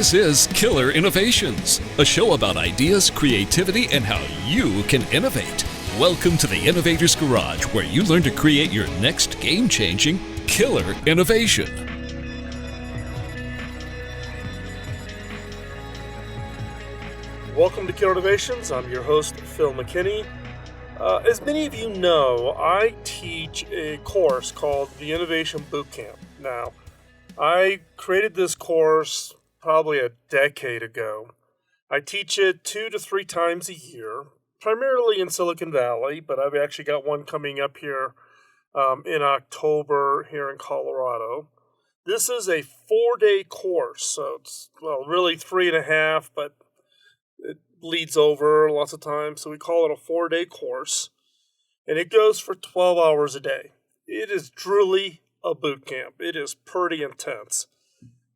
This is Killer Innovations, a show about ideas, creativity, and how you can innovate. Welcome to the Innovator's Garage, where you learn to create your next game-changing killer innovation. Welcome to Killer Innovations. I'm your host, Phil McKinney. As many of you know, I teach a course called the Innovation Bootcamp. Now, I created this course probably a decade ago. I teach it 2 to 3 times a year, primarily in Silicon Valley, but I've actually got one coming up here in October here in Colorado. This is a 4-day course, so it's, really 3.5, but it bleeds over lots of times, so we call it a 4-day course, and it goes for 12 hours a day. It is truly a boot camp. It is pretty intense.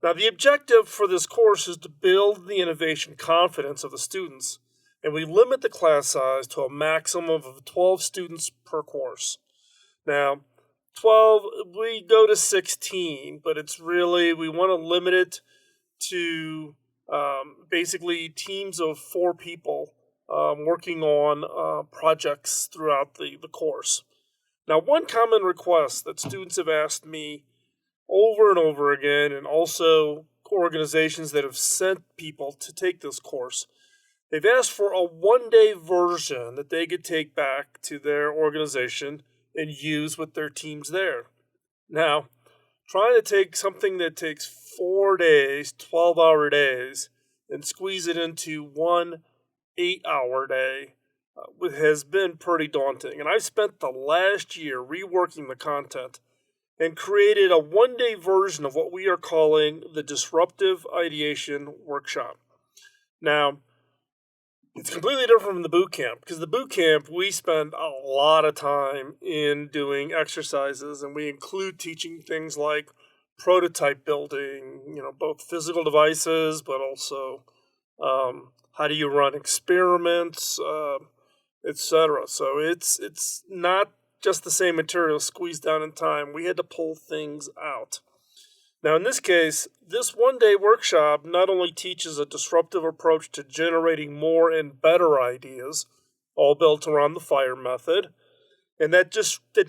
Now, the objective for this course is to build the innovation confidence of the students, and we limit the class size to a maximum of 12 students per course. Now, 12, we go to 16, but it's really, we want to limit it to basically teams of 4 people working on projects throughout the course. Now, one common request that students have asked me over and over again, and also organizations that have sent people to take this course, they've asked for a 1-day version that they could take back to their organization and use with their teams there. Now, trying to take something that takes 4 days, 12-hour days, and squeeze it into one 8-hour day has been pretty daunting. And I spent the last year reworking the content and created a 1-day version of what we are calling the Disruptive Ideation Workshop. Now, it's completely different from the boot camp, because the boot camp, we spend a lot of time in doing exercises, and we include teaching things like prototype building, both physical devices, but also how do you run experiments, etc. So it's not just the same material squeezed down in time. We had to pull things out. Now, in this case, this 1-day workshop not only teaches a disruptive approach to generating more and better ideas, all built around the FIRE method, and that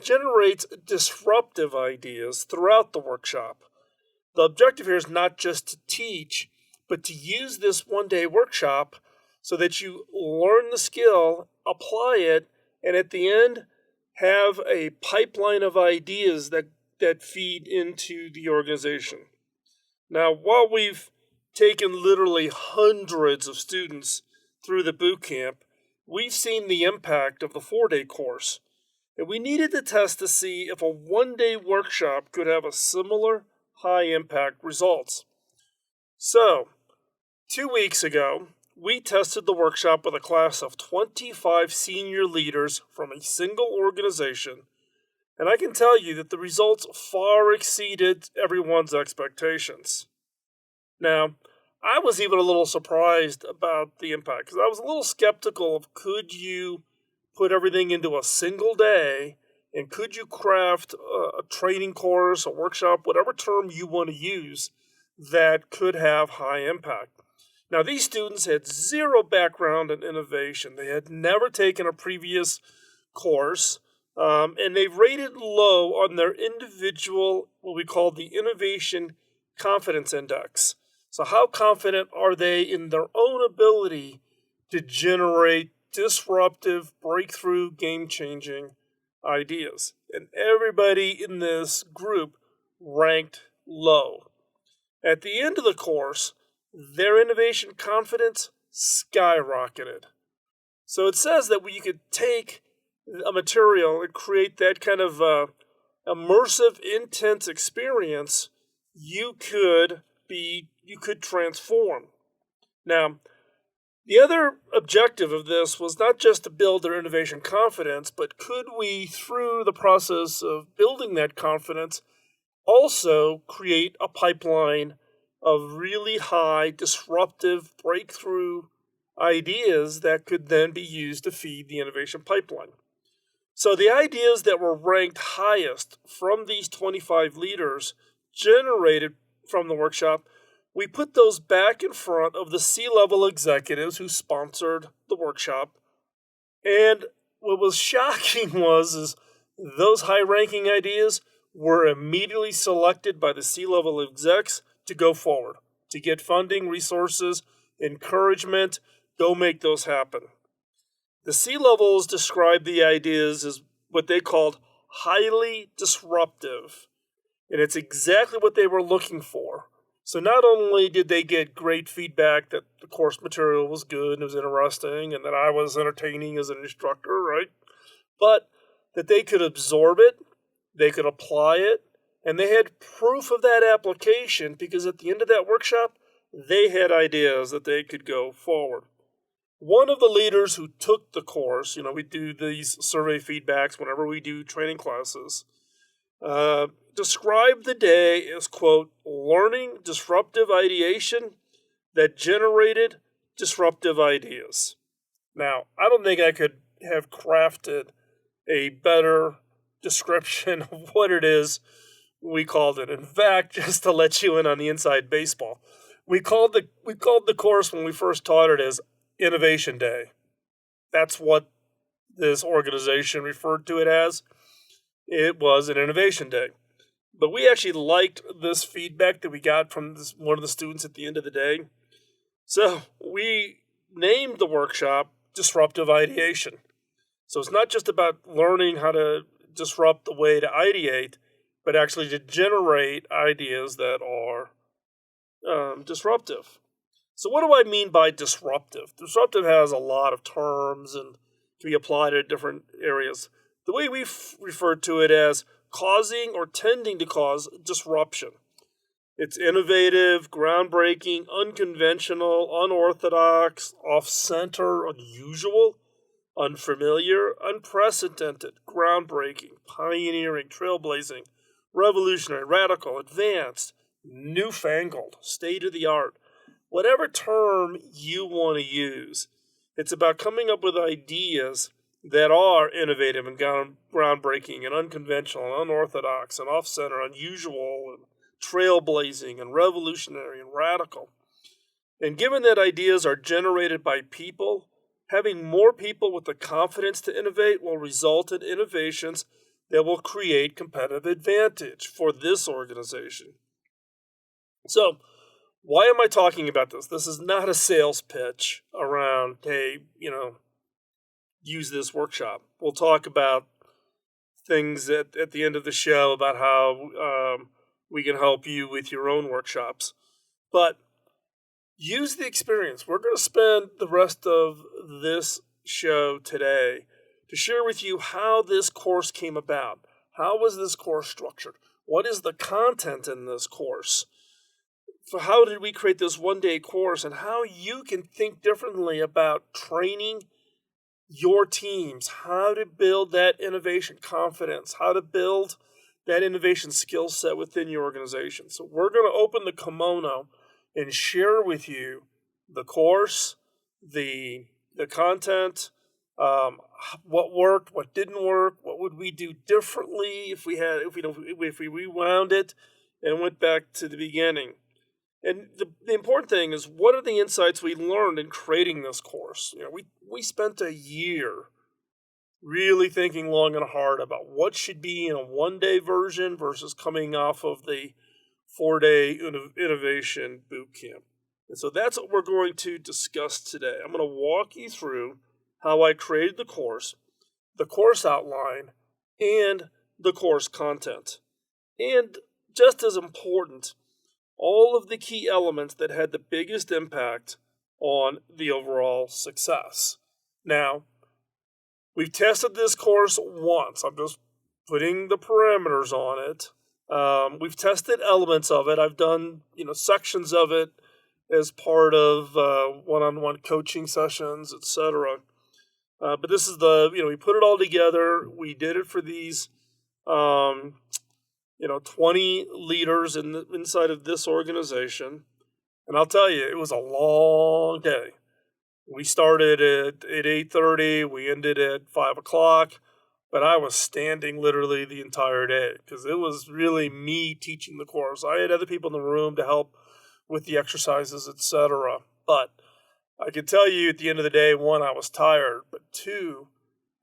generates disruptive ideas throughout the workshop. The objective here is not just to teach, but to use this 1-day workshop so that you learn the skill, apply it, and at the end, have a pipeline of ideas that feed into the organization. Now, while we've taken literally hundreds of students through the boot camp, we've seen the impact of the 4-day course, and we needed to test to see if a 1-day workshop could have a similar high-impact results. So, 2 weeks ago, we tested the workshop with a class of 25 senior leaders from a single organization, and I can tell you that the results far exceeded everyone's expectations. Now, I was even a little surprised about the impact, because I was a little skeptical of could you put everything into a single day, and could you craft a training course, a workshop, whatever term you want to use, that could have high impact. Now, these students had zero background in innovation. They had never taken a previous course, and they rated low on their individual, what we call the Innovation Confidence Index. So how confident are they in their own ability to generate disruptive, breakthrough, game-changing ideas? And everybody in this group ranked low. At the end of the course, their innovation confidence skyrocketed. So it says that you could take a material and create that kind of immersive, intense experience, you could transform. Now, the other objective of this was not just to build their innovation confidence, but could we, through the process of building that confidence, also create a pipeline of really high, disruptive, breakthrough ideas that could then be used to feed the innovation pipeline. So the ideas that were ranked highest from these 25 leaders generated from the workshop we put those back in front of the C-level executives who sponsored the workshop. And what was shocking is those high-ranking ideas were immediately selected by the C-level execs to go forward, to get funding, resources, encouragement, go make those happen. The C-levels described the ideas as what they called highly disruptive, and it's exactly what they were looking for. So not only did they get great feedback that the course material was good and it was interesting and that I was entertaining as an instructor, right? But that they could absorb it, they could apply it, and they had proof of that application because at the end of that workshop, they had ideas that they could go forward. One of the leaders who took the course, we do these survey feedbacks whenever we do training classes, described the day as, quote, learning disruptive ideation that generated disruptive ideas. Now, I don't think I could have crafted a better description of what it is we called it. In fact, just to let you in on the inside baseball, we called the course when we first taught it as Innovation Day. That's what this organization referred to it as. It was an Innovation Day. But we actually liked this feedback that we got from one of the students at the end of the day. So we named the workshop Disruptive Ideation. So it's not just about learning how to disrupt the way to ideate, but actually to generate ideas that are disruptive. So what do I mean by disruptive? Disruptive has a lot of terms and can be applied at different areas. The way we've referred to it as causing or tending to cause disruption. It's innovative, groundbreaking, unconventional, unorthodox, off-center, unusual, unfamiliar, unprecedented, groundbreaking, pioneering, trailblazing, revolutionary, radical, advanced, newfangled, state-of-the-art. Whatever term you want to use, it's about coming up with ideas that are innovative and groundbreaking and unconventional and unorthodox and off-center, unusual and trailblazing and revolutionary and radical. And given that ideas are generated by people, having more people with the confidence to innovate will result in innovations that will create competitive advantage for this organization. So, why am I talking about this? This is not a sales pitch around, hey, use this workshop. We'll talk about things at the end of the show about how we can help you with your own workshops. But use the experience. We're going to spend the rest of this show today to share with you how this course came about. How was this course structured? What is the content in this course? So how did we create this one-day course, and how you can think differently about training your teams, how to build that innovation confidence, how to build that innovation skill set within your organization. So we're going to open the kimono and share with you the course, the content, what worked, what didn't work, what would we do differently if we rewound it and went back to the beginning. And the important thing is, what are the insights we learned in creating this course? We spent a year really thinking long and hard about what should be in a one-day version versus coming off of the 4-day innovation boot camp. And so that's what we're going to discuss today. I'm going to walk you through how I created the course outline, and the course content. And just as important, all of the key elements that had the biggest impact on the overall success. Now, we've tested this course once. I'm just putting the parameters on it. We've tested elements of it. I've done, sections of it as part of one-on-one coaching sessions, etc. But this is we put it all together. We did it for these 20 leaders inside of this organization. And I'll tell you, it was a long day. We started at 8:30, we ended at 5 o'clock, but I was standing literally the entire day because it was really me teaching the course. I had other people in the room to help with the exercises, etc. But I can tell you at the end of the day, one, I was tired, but two,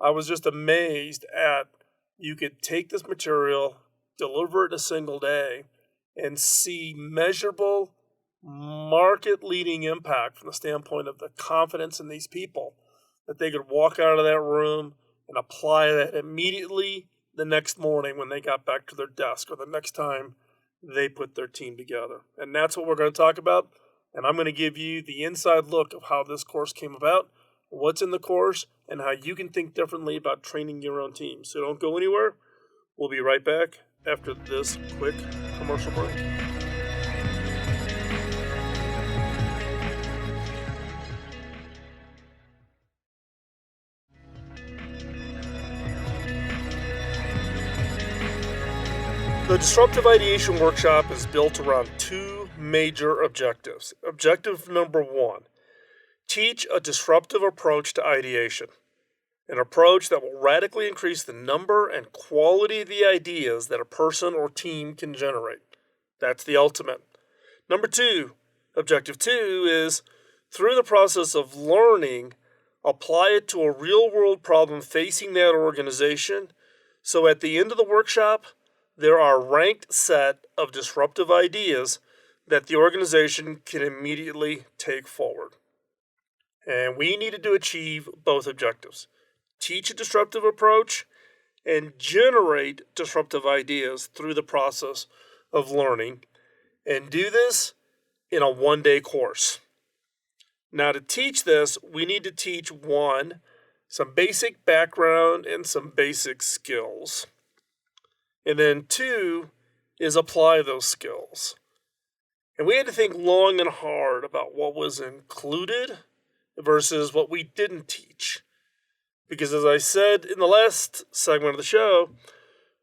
I was just amazed at you could take this material, deliver it in a single day, and see measurable, market-leading impact from the standpoint of the confidence in these people that they could walk out of that room and apply that immediately the next morning when they got back to their desk or the next time they put their team together. And that's what we're going to talk about. And I'm going to give you the inside look of how this course came about, what's in the course, and how you can think differently about training your own team. So don't go anywhere. We'll be right back after this quick commercial break. The Disruptive Ideation Workshop is built around two major objectives. Objective number one, teach a disruptive approach to ideation, an approach that will radically increase the number and quality of the ideas that a person or team can generate. That's the ultimate. Number two, objective two is, through the process of learning, apply it to a real-world problem facing that organization, so at the end of the workshop, there are a ranked set of disruptive ideas that the organization can immediately take forward. And we needed to achieve both objectives. Teach a disruptive approach and generate disruptive ideas through the process of learning. And do this in a one-day course. Now, to teach this, we need to teach one, some basic background and some basic skills. And then two is apply those skills. And we had to think long and hard about what was included versus what we didn't teach. Because as I said in the last segment of the show,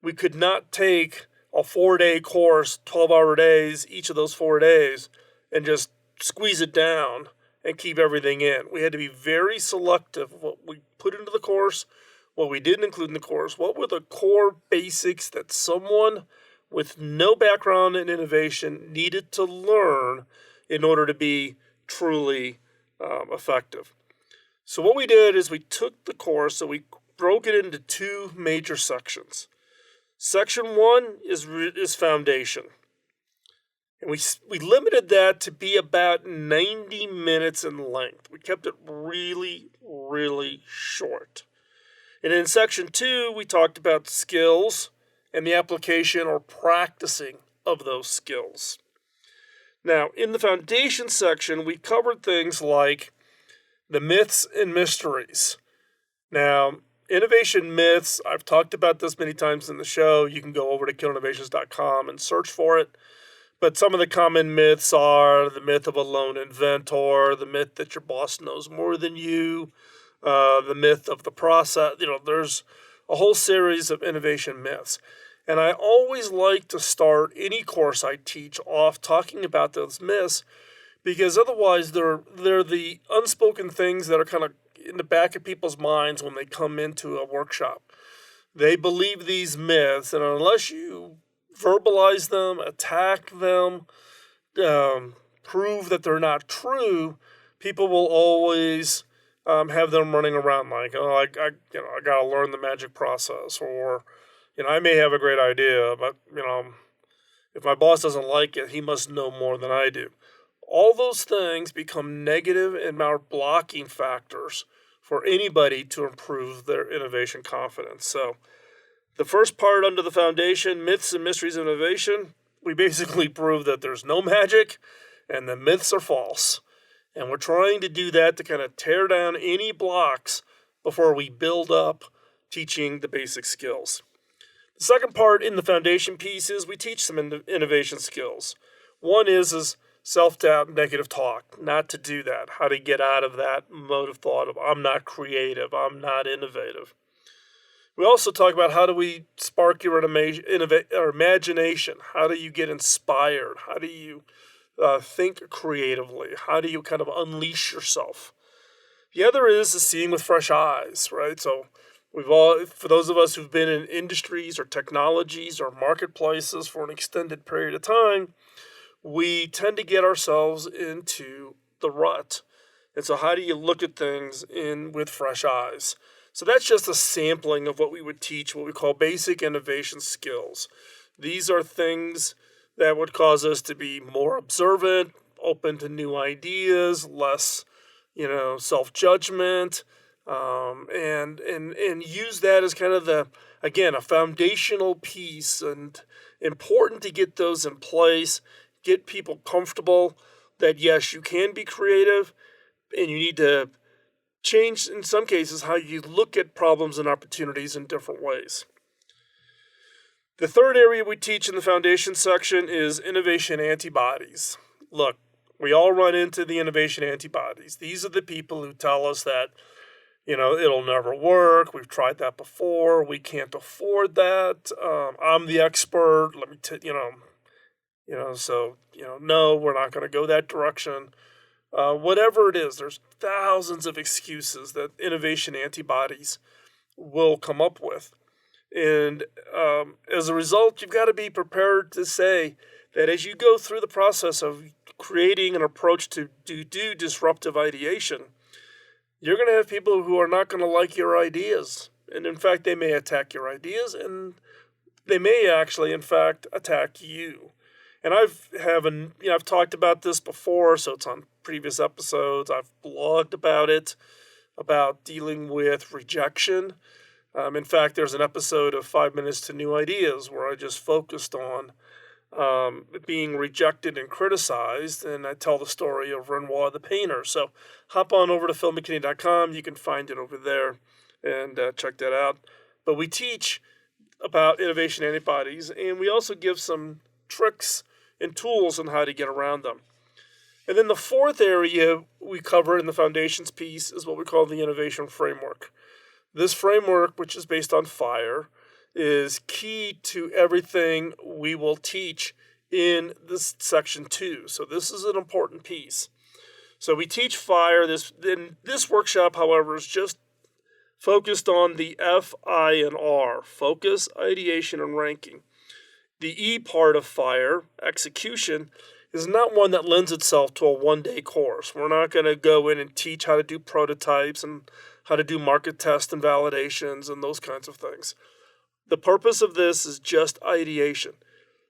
we could not take a 4-day course, 12-hour days, each of those 4 days, and just squeeze it down and keep everything in. We had to be very selective of what we put into the course, what we didn't include in the course, what were the core basics that someone with no background in innovation needed to learn in order to be truly effective. So what we did is we took the course, so we broke it into two major sections. Section one is foundation. And we limited that to be about 90 minutes in length. We kept it really, really short. And in section two, we talked about skills and the application or practicing of those skills. Now, in the foundation section, we covered things like the myths and mysteries. Now, innovation myths, I've talked about this many times in the show. You can go over to killinnovations.com and search for it. But some of the common myths are the myth of a lone inventor, the myth that your boss knows more than you, the myth of the process. There's a whole series of innovation myths. And I always like to start any course I teach off talking about those myths, because otherwise they're the unspoken things that are kind of in the back of people's minds when they come into a workshop. They believe these myths, and unless you verbalize them, attack them, prove that they're not true, people will always have them running around like, I got to learn the magic process, or I may have a great idea, but if my boss doesn't like it, he must know more than I do. All those things become negative and are blocking factors for anybody to improve their innovation confidence. So the first part under the foundation, myths and mysteries of innovation, we basically prove that there's no magic and the myths are false. And we're trying to do that to kind of tear down any blocks before we build up teaching the basic skills. The second part in the foundation piece is we teach some innovation skills. One is self-doubt, negative talk, not to do that, how to get out of that mode of thought of I'm not creative, I'm not innovative. We also talk about how do we spark your imagination, how do you get inspired, how do you think creatively, how do you kind of unleash yourself. The other is seeing with fresh eyes, right? So for those of us who've been in industries or technologies or marketplaces for an extended period of time, we tend to get ourselves into the rut. And so how do you look at things with fresh eyes? So that's just a sampling of what we would teach, what we call basic innovation skills. These are things that would cause us to be more observant, open to new ideas, less, self-judgment, and use that as kind of a foundational piece, and important to get those in place, get people comfortable that yes, you can be creative, and you need to change, in some cases, how you look at problems and opportunities in different ways. The third area we teach in the foundation section is innovation antibodies. Look, we all run into the innovation antibodies. These are the people who tell us that, it'll never work. We've tried that before. We can't afford that. I'm the expert. Let me, no, we're not going to go that direction. Whatever it is, there's thousands of excuses that innovation antibodies will come up with. And as a result, you've got to be prepared to say that as you go through the process of creating an approach to do disruptive ideation, you're going to have people who are not going to like your ideas. And in fact, they may attack your ideas, and they may actually, in fact, attack you. And I've talked about this before, so it's on previous episodes. I've blogged about it, about dealing with rejection. In fact, there's an episode of 5 Minutes to New Ideas where I just focused on being rejected and criticized, and I tell the story of Renoir the painter. So hop on over to philmckinney.com. You can find it over there and check that out. But we teach about innovation antibodies, and we also give some tricks and tools on how to get around them. And then the fourth area we cover in the foundations piece is what we call the innovation framework. This framework, which is based on FIRE, is key to everything we will teach in this section 2. So this is an important piece. So we teach FIRE. This workshop, however, is just focused on the F, I, and R, focus, ideation, and ranking. The E part of FIRE, execution, is not one that lends itself to a one-day course. We're not going to go in and teach how to do prototypes and how to do market tests and validations and those kinds of things. The purpose of this is just ideation.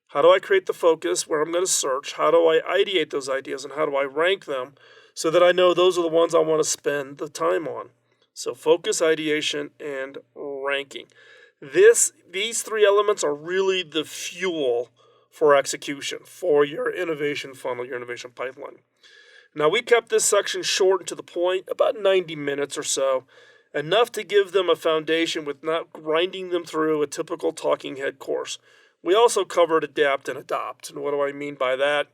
How do I create the focus where I'm going to search? How do I ideate those ideas, and how do I rank them so that I know those are the ones I want to spend the time on? So focus, ideation, and ranking. These three elements are really the fuel for execution, for your innovation funnel, your innovation pipeline. Now, we kept this section short and to the point, about 90 minutes or so, enough to give them a foundation with not grinding them through a typical talking head course. We also covered adapt and adopt. And what do I mean by that?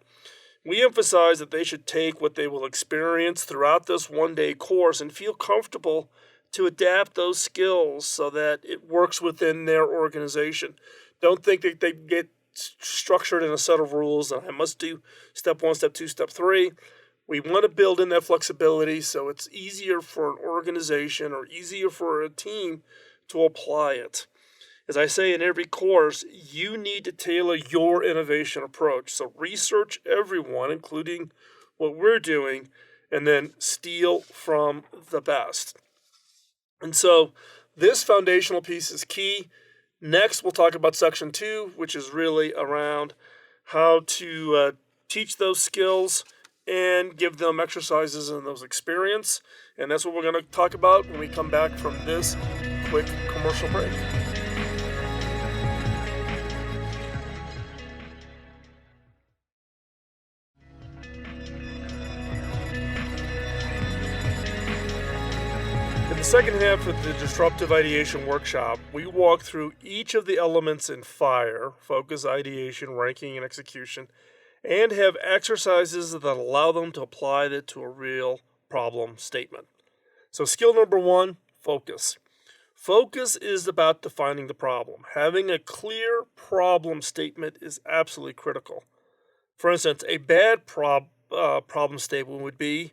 We emphasize that they should take what they will experience throughout this one-day course and feel comfortable to adapt those skills so that it works within their organization. Don't think that they get structured in a set of rules and I must do step 1, step 2, step 3. We want to build in that flexibility so it's easier for an organization or easier for a team to apply it. As I say in every course, you need to tailor your innovation approach. So research everyone, including what we're doing, and then steal from the best. And so this foundational piece is key. Next, we'll talk about section 2, which is really around how to teach those skills and give them exercises and those experience. And that's what we're going to talk about when we come back from this quick commercial break. In the second half of the Disruptive Ideation workshop, we walk through each of the elements in FIRE, focus, ideation, ranking, and execution, and have exercises that allow them to apply that to a real problem statement. So skill number 1, focus. Focus is about defining the problem. Having a clear problem statement is absolutely critical. For instance, a bad problem statement would be,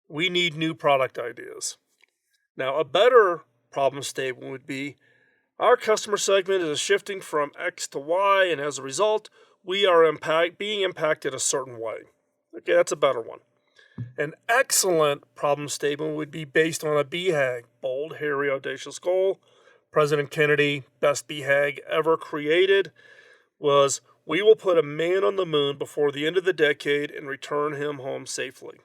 we need new product ideas. Now, a better problem statement would be, our customer segment is shifting from X to Y, and as a result, we are being impacted a certain way. Okay, that's a better one. An excellent problem statement would be based on a BHAG, bold, hairy, audacious goal. President Kennedy, best BHAG ever created, was we will put a man on the moon before the end of the decade and return him home safely.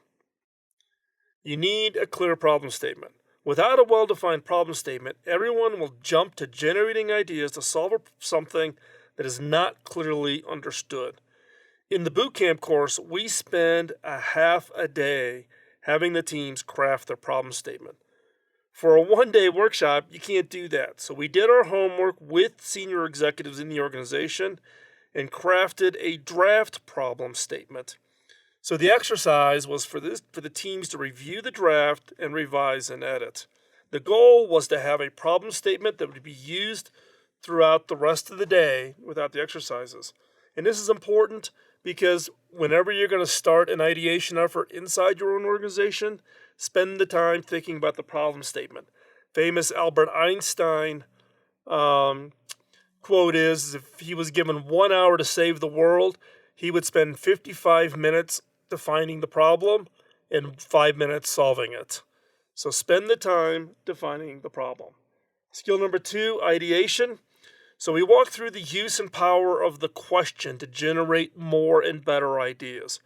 You need a clear problem statement. Without a well-defined problem statement, everyone will jump to generating ideas to solve something that is not clearly understood. In the bootcamp course, we spend a half a day having the teams craft their problem statement. For a one-day workshop, you can't do that. So we did our homework with senior executives in the organization and crafted a draft problem statement. So the exercise was for the teams to review the draft and revise and edit. The goal was to have a problem statement that would be used throughout the rest of the day without the exercises. And this is important because whenever you're going to start an ideation effort inside your own organization, spend the time thinking about the problem statement. Famous Albert Einstein quote is, if he was given 1 hour to save the world, he would spend 55 minutes defining the problem and 5 minutes solving it. So spend the time defining the problem. Skill number 2, ideation. So we walk through the use and power of the question to generate more and better ideas.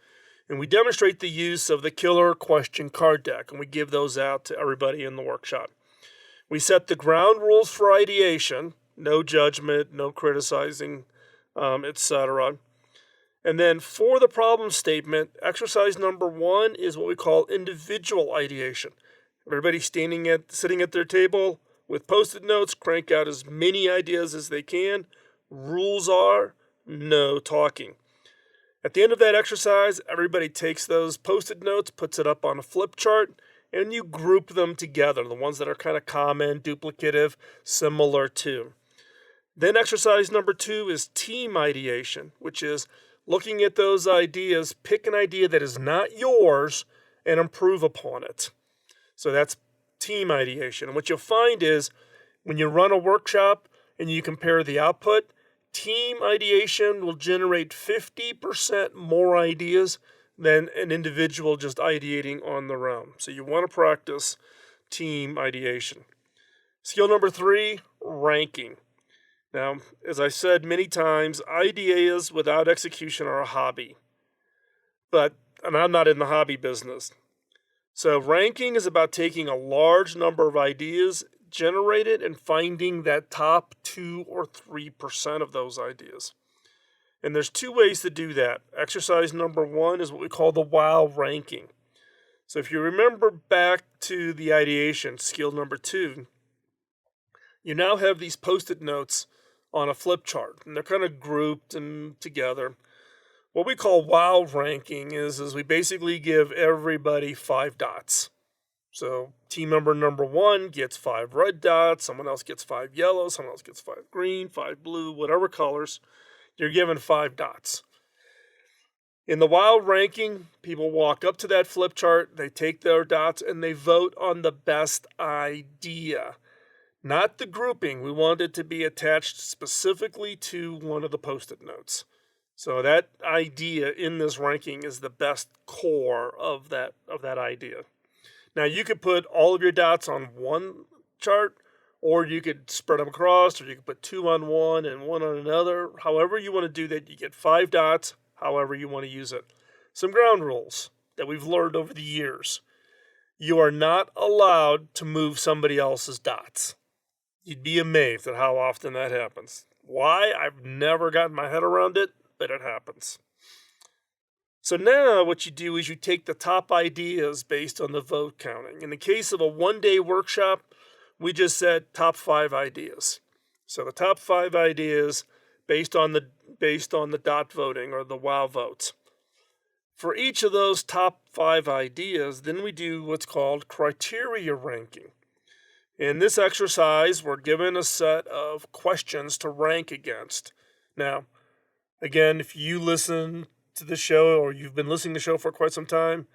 And we demonstrate the use of the killer question card deck, and we give those out to everybody in the workshop. We set the ground rules for ideation, no judgment, no criticizing, etc. And then for the problem statement, exercise number 1 is what we call individual ideation. Everybody sitting at their table with Post-it notes, crank out as many ideas as they can. Rules are no talking. At the end of that exercise, everybody takes those Post-it notes, puts it up on a flip chart, and you group them together, the ones that are kind of common, duplicative, similar to. Then exercise number 2 is team ideation, which is looking at those ideas, pick an idea that is not yours and improve upon it. So that's team ideation. And what you'll find is when you run a workshop and you compare the output, team ideation will generate 50% more ideas than an individual just ideating on their own. So you want to practice team ideation. Skill number 3, ranking. Now, as I said many times, ideas without execution are a hobby. And I'm not in the hobby business. So ranking is about taking a large number of ideas generated and finding that top 2 or 3% of those ideas. And there's 2 ways to do that. Exercise number 1 is what we call the wow ranking. So if you remember back to the ideation, skill number 2, you now have these Post-it notes on a flip chart, and they're kind of grouped and together. What we call wow ranking is we basically give everybody 5 dots. So team member number 1 gets 5 red dots, someone else gets 5 yellow, someone else gets 5 green, 5 blue, whatever colors. You're given 5 dots. In the wow ranking, people walk up to that flip chart, they take their dots, and they vote on the best idea. Not the grouping. We want it to be attached specifically to one of the Post-it notes. So that idea in this ranking is the best core of that idea. Now you could put all of your dots on one chart, or you could spread them across, or you could put 2 on one and 1 on another. However you want to do that, you get 5 dots, however you want to use it. Some ground rules that we've learned over the years. You are not allowed to move somebody else's dots. You'd be amazed at how often that happens. Why? I've never gotten my head around it, but it happens. So now what you do is you take the top ideas based on the vote counting. In the case of a one-day workshop, we just said top 5 ideas. So the top 5 ideas based on the dot voting or the wow votes. For each of those top 5 ideas, then we do what's called criteria ranking. In this exercise, we're given a set of questions to rank against. Now, again, if you listen to the show or you've been listening to the show for quite some time,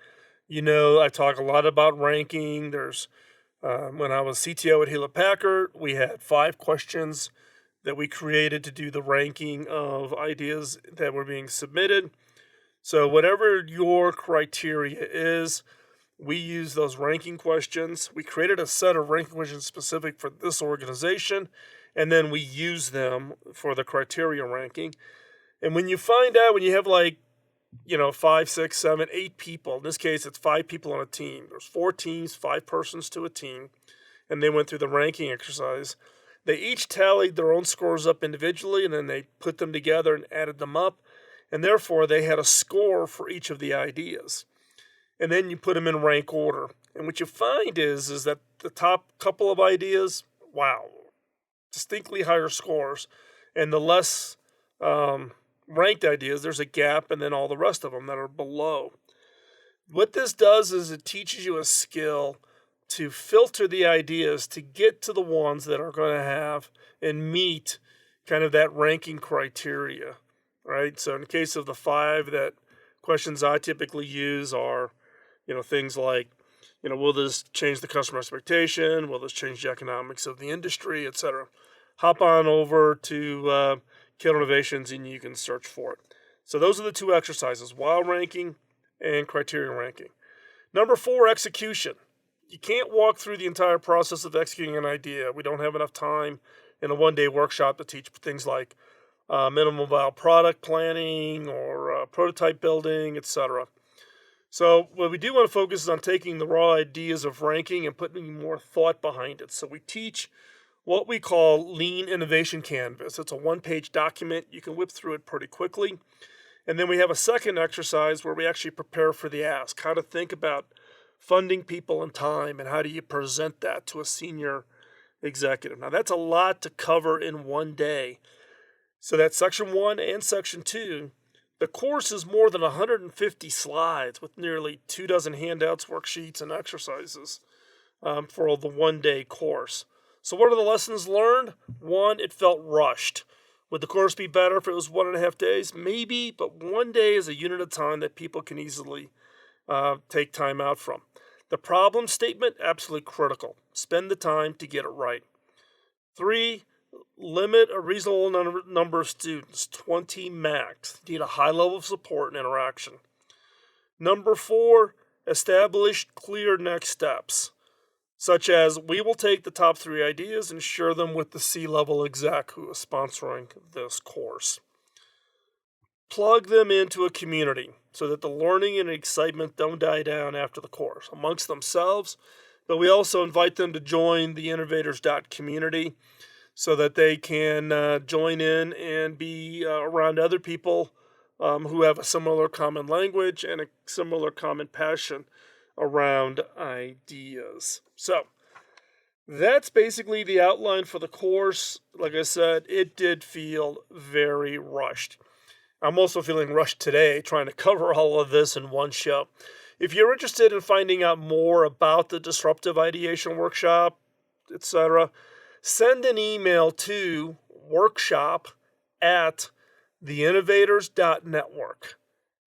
you know I talk a lot about ranking. There's when I was CTO at Hewlett Packard, we had 5 questions that we created to do the ranking of ideas that were being submitted. So whatever your criteria is, we use those ranking questions. We created a set of ranking questions specific for this organization, and then we use them for the criteria ranking. And when you find out, when you have 5, 6, 7, 8 people, in this case it's 5 people on a team. There's 4 teams, 5 persons to a team, and they went through the ranking exercise. They each tallied their own scores up individually, and then they put them together and added them up, and therefore they had a score for each of the ideas. And then you put them in rank order. And what you find is that the top couple of ideas, wow, distinctly higher scores, and the less ranked ideas, there's a gap, and then all the rest of them that are below. What this does is it teaches you a skill to filter the ideas to get to the ones that are going to have and meet kind of that ranking criteria, right? So in the case of the 5 that questions I typically use are, things like, will this change the customer expectation? Will this change the economics of the industry, etc.? Hop on over to Killer Innovations and you can search for it. So those are the 2 exercises, while ranking and criteria ranking. Number 4, execution. You can't walk through the entire process of executing an idea. We don't have enough time in a one-day workshop to teach things like minimum viable product planning or prototype building, etc. So what we do want to focus is on taking the raw ideas of ranking and putting more thought behind it. So we teach what we call Lean Innovation Canvas. It's a 1-page document. You can whip through it pretty quickly. And then we have a second exercise where we actually prepare for the ask, how to think about funding people and time, and how do you present that to a senior executive. Now that's a lot to cover in one day. So that's section 1 and section 2. The course is more than 150 slides with nearly 24 handouts, worksheets, and exercises for the one-day course. So what are the lessons learned? 1, it felt rushed. Would the course be better if it was 1.5 days? Maybe, but 1 day is a unit of time that people can easily take time out from. The problem statement, absolutely critical. Spend the time to get it right. 3, limit a reasonable number of students, 20 max. Need a high level of support and interaction. Number 4, establish clear next steps, such as we will take the top 3 ideas and share them with the C-level exec who is sponsoring this course. Plug them into a community so that the learning and excitement don't die down after the course amongst themselves, but we also invite them to join the innovators.community so that they can join in and be around other people who have a similar common language and a similar common passion around ideas. So that's basically the outline for the course. Like I said, it did feel very rushed. I'm also feeling rushed today trying to cover all of this in one show. If you're interested in finding out more about the Disruptive Ideation Workshop, etc., send an email to workshop@theinnovators.network.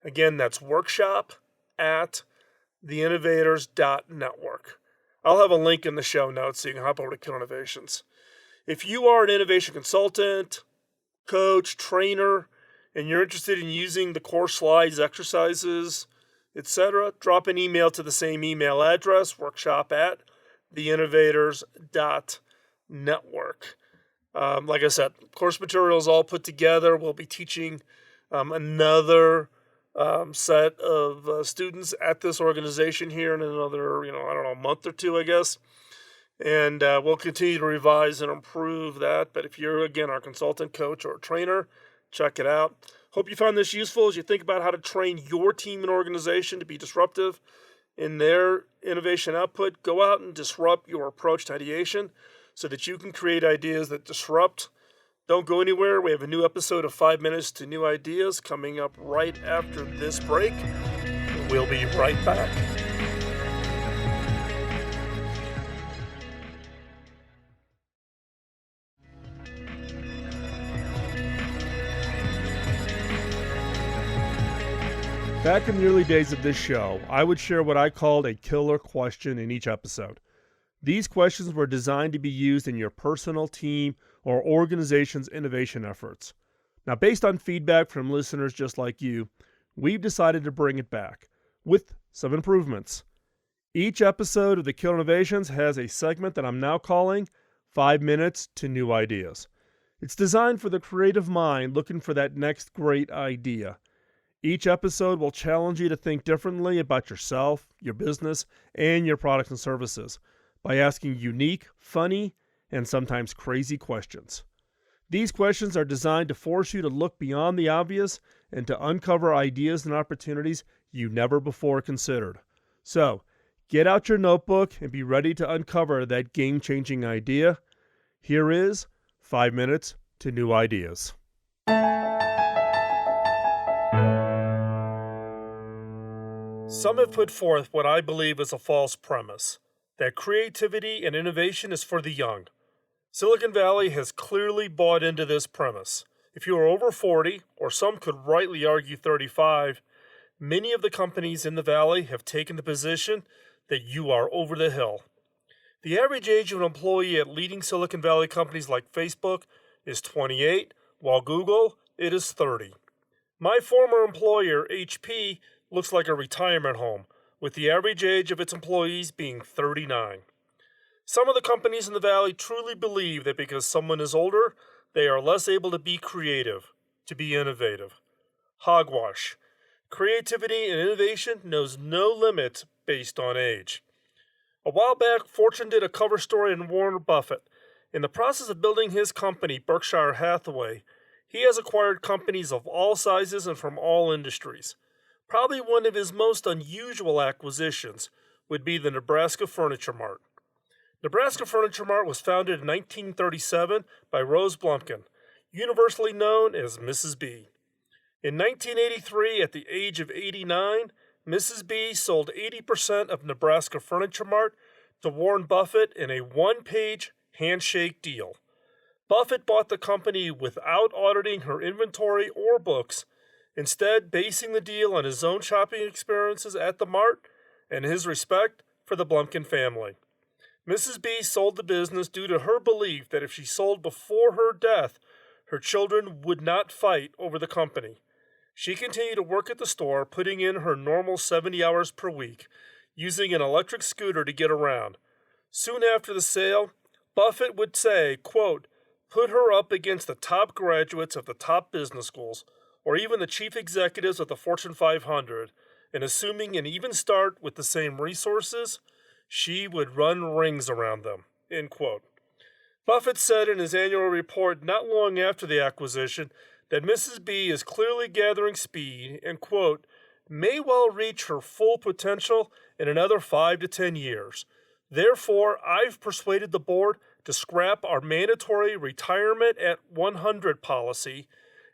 Again, that's workshop@theinnovators.network. I'll have a link in the show notes so you can hop over to Killer Innovations. If you are an innovation consultant, coach, trainer, and you're interested in using the course slides, exercises, etc., drop an email to the same email address, workshop@theinnovators.network. Like I said, course materials all put together. We'll be teaching another set of students at this organization here in another, month or 2, I guess. And we'll continue to revise and improve that. But if you're, again, our consultant, coach, or trainer, check it out. Hope you found this useful as you think about how to train your team and organization to be disruptive in their innovation output. Go out and disrupt your approach to ideation so that you can create ideas that disrupt. Don't go anywhere. We have a new episode of 5 Minutes to New Ideas coming up right after this break. We'll be right back. Back in the early days of this show, I would share what I called a killer question in each episode. These questions were designed to be used in your personal, team, or organization's innovation efforts. Now, based on feedback from listeners just like you, we've decided to bring it back with some improvements. Each episode of the Killer Innovations has a segment that I'm now calling 5 Minutes to New Ideas. It's designed for the creative mind looking for that next great idea. Each episode will challenge you to think differently about yourself, your business, and your products and services by asking unique, funny, and sometimes crazy questions. These questions are designed to force you to look beyond the obvious and to uncover ideas and opportunities you never before considered. So, get out your notebook and be ready to uncover that game-changing idea. Here is 5 Minutes to New Ideas. Some have put forth what I believe is a false premise, that creativity and innovation is for the young. Silicon Valley has clearly bought into this premise. If you are over 40, or some could rightly argue 35, many of the companies in the Valley have taken the position that you are over the hill. The average age of an employee at leading Silicon Valley companies like Facebook is 28, while Google, it is 30. My former employer, HP, looks like a retirement home, with the average age of its employees being 39. Some of the companies in the Valley truly believe that because someone is older, they are less able to be creative, to be innovative. Hogwash. Creativity and innovation knows no limit based on age. A while back, Fortune did a cover story on Warren Buffett. In the process of building his company, Berkshire Hathaway, he has acquired companies of all sizes and from all industries. Probably one of his most unusual acquisitions would be the Nebraska Furniture Mart. Nebraska Furniture Mart was founded in 1937 by Rose Blumkin, universally known as Mrs. B. In 1983, at the age of 89, Mrs. B sold 80% of Nebraska Furniture Mart to Warren Buffett in a one-page handshake deal. Buffett bought the company without auditing her inventory or books, instead basing the deal on his own shopping experiences at the mart and his respect for the Blumkin family. Mrs. B sold the business due to her belief that if she sold before her death, her children would not fight over the company. She continued to work at the store, putting in her normal 70 hours per week, using an electric scooter to get around. Soon after the sale, Buffett would say, quote, "Put her up against the top graduates of the top business schools, or even the chief executives of the Fortune 500, and assuming an even start with the same resources, she would run rings around them," end quote. Buffett said in his annual report not long after the acquisition that Mrs. B is clearly gathering speed and, quote, "may well reach her full potential in another 5 to 10 years. Therefore, I've persuaded the board to scrap our mandatory retirement at 100 policy,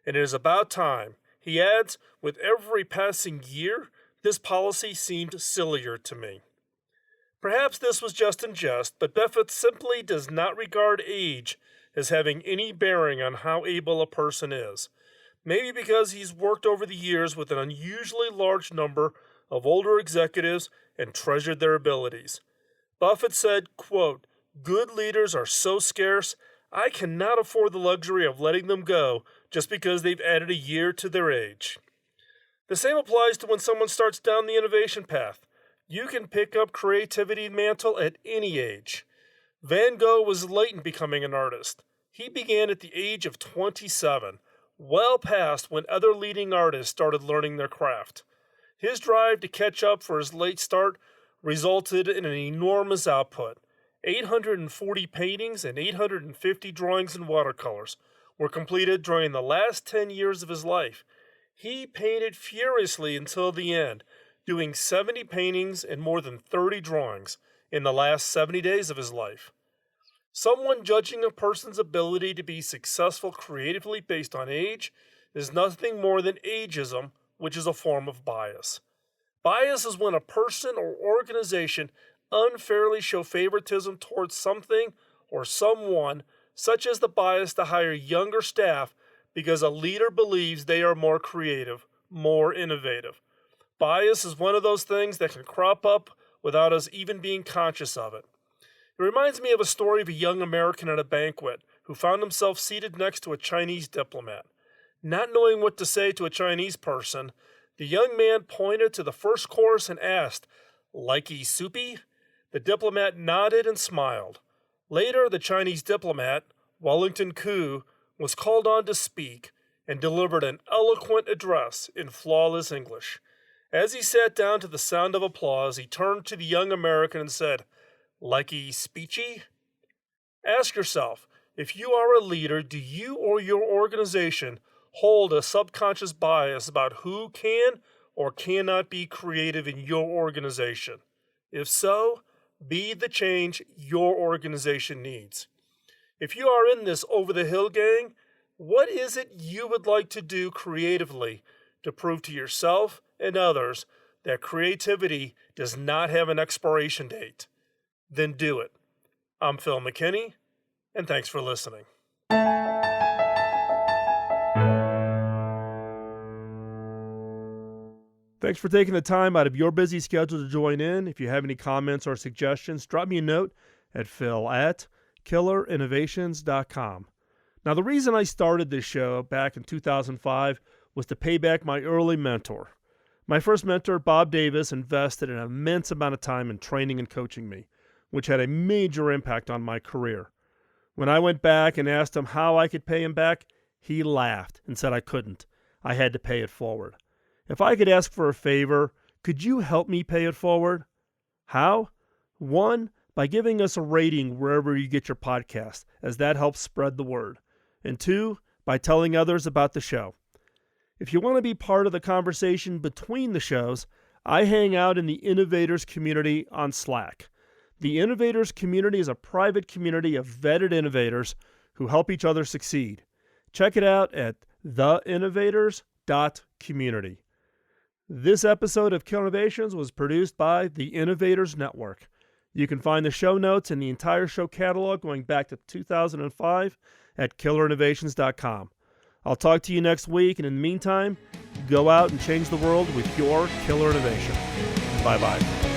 and it is about time." He adds, "With every passing year, this policy seemed sillier to me." Perhaps this was just in jest, but Buffett simply does not regard age as having any bearing on how able a person is. Maybe because he's worked over the years with an unusually large number of older executives and treasured their abilities. Buffett said, quote, "Good leaders are so scarce, I cannot afford the luxury of letting them go just because they've added a year to their age." The same applies to when someone starts down the innovation path. You can pick up creativity mantle at any age. Van Gogh was late in becoming an artist. He began at the age of 27, well past when other leading artists started learning their craft. His drive to catch up for his late start resulted in an enormous output. 840 paintings and 850 drawings in watercolors were completed during the last 10 years of his life. He painted furiously until the end, doing 70 paintings and more than 30 drawings in the last 70 days of his life. Someone judging a person's ability to be successful creatively based on age is nothing more than ageism, which is a form of bias. Bias is when a person or organization unfairly show favoritism towards something or someone, such as the bias to hire younger staff because a leader believes they are more creative, more innovative. Bias is one of those things that can crop up without us even being conscious of it. It reminds me of a story of a young American at a banquet who found himself seated next to a Chinese diplomat. Not knowing what to say to a Chinese person, the young man pointed to the first course and asked, "Likey soupy?" The diplomat nodded and smiled. Later, the Chinese diplomat, Wellington Koo, was called on to speak and delivered an eloquent address in flawless English. As he sat down to the sound of applause, he turned to the young American and said, "Likey speechy?" Ask yourself, if you are a leader, do you or your organization hold a subconscious bias about who can or cannot be creative in your organization? If so, be the change your organization needs. If you are in this over-the-hill gang, what is it you would like to do creatively to prove to yourself and others that creativity does not have an expiration date? Then do it. I'm Phil McKinney, and thanks for listening. Thanks for taking the time out of your busy schedule to join in. If you have any comments or suggestions, drop me a note at phil@killerinnovations.com. Now, the reason I started this show back in 2005 was to pay back my early mentor. My first mentor, Bob Davis, invested an immense amount of time in training and coaching me, which had a major impact on my career. When I went back and asked him how I could pay him back, he laughed and said I couldn't. I had to pay it forward. If I could ask for a favor, could you help me pay it forward? How? 1, by giving us a rating wherever you get your podcast, as that helps spread the word. And 2, by telling others about the show. If you want to be part of the conversation between the shows, I hang out in the Innovators community on Slack. The Innovators community is a private community of vetted innovators who help each other succeed. Check it out at theinnovators.community. This episode of Killer Innovations was produced by the Innovators Network. You can find the show notes and the entire show catalog going back to 2005 at killerinnovations.com. I'll talk to you next week, and in the meantime, go out and change the world with your killer innovation. Bye-bye.